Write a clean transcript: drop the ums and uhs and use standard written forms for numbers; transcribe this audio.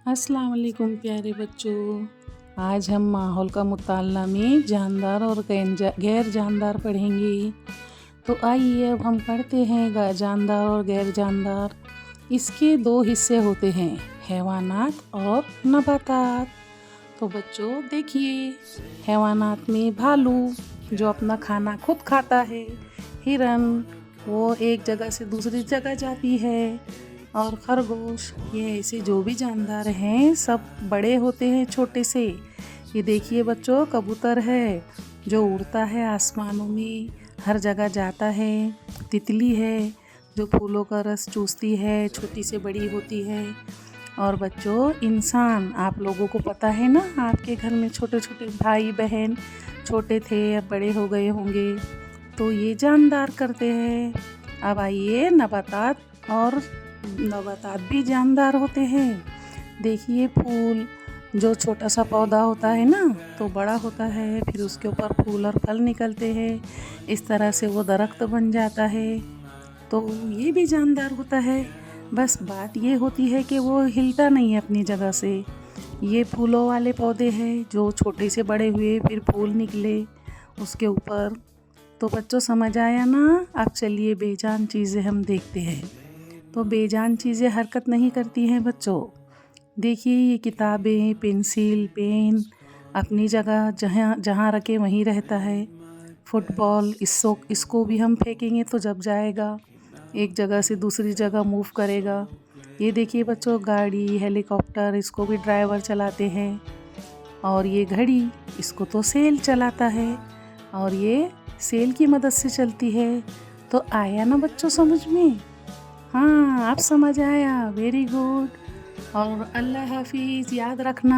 अस्सलाम वालेकुम प्यारे बच्चों। आज हम माहौल का मुताला में जानदार और गैर जानदार पढ़ेंगे। तो आइए अब हम पढ़ते हैं जानदार और गैर जानदार। इसके दो हिस्से होते हैं, हैवानात और नबातात। तो बच्चों देखिए, हैवानात में भालू जो अपना खाना खुद खाता है, हिरन वो एक जगह से दूसरी जगह जाती है, और खरगोश, ये ऐसे जो भी जानदार हैं सब बड़े होते हैं छोटे से। ये देखिए बच्चों, कबूतर है जो उड़ता है आसमानों में, हर जगह जाता है। तितली है जो फूलों का रस चूसती है, छोटी से बड़ी होती है। और बच्चों इंसान, आप लोगों को पता है ना, आपके घर में छोटे छोटे भाई बहन छोटे थे, अब बड़े हो गए होंगे, तो ये जानदार करते हैं। अब आइए नबातात, और नबातात भी जानदार होते हैं। देखिए फूल, जो छोटा सा पौधा होता है ना, तो बड़ा होता है, फिर उसके ऊपर फूल और फल निकलते हैं, इस तरह से वो दरख्त बन जाता है। तो ये भी जानदार होता है। बस बात ये होती है कि वो हिलता नहीं है अपनी जगह से। ये फूलों वाले पौधे हैं जो छोटे से बड़े हुए, फिर फूल निकले उसके ऊपर। तो बच्चों समझ आया ना। अब चलिए बेजान चीज़ें हम देखते हैं। तो बेजान चीज़ें हरकत नहीं करती हैं बच्चों। देखिए ये किताबें, पेंसिल, पेन अपनी जगह जहाँ जहाँ रखे वहीं रहता है। फुटबॉल, इसको भी हम फेंकेंगे तो जब जाएगा, एक जगह से दूसरी जगह मूव करेगा। ये देखिए बच्चों, गाड़ी, हेलीकॉप्टर, इसको भी ड्राइवर चलाते हैं। और ये घड़ी, इसको तो सेल चलाता है, और ये सेल की मदद से चलती है। तो आया ना बच्चों समझ में? हाँ, आप समझ आया, वेरी गुड। और अल्लाह हाफिज़, याद रखना।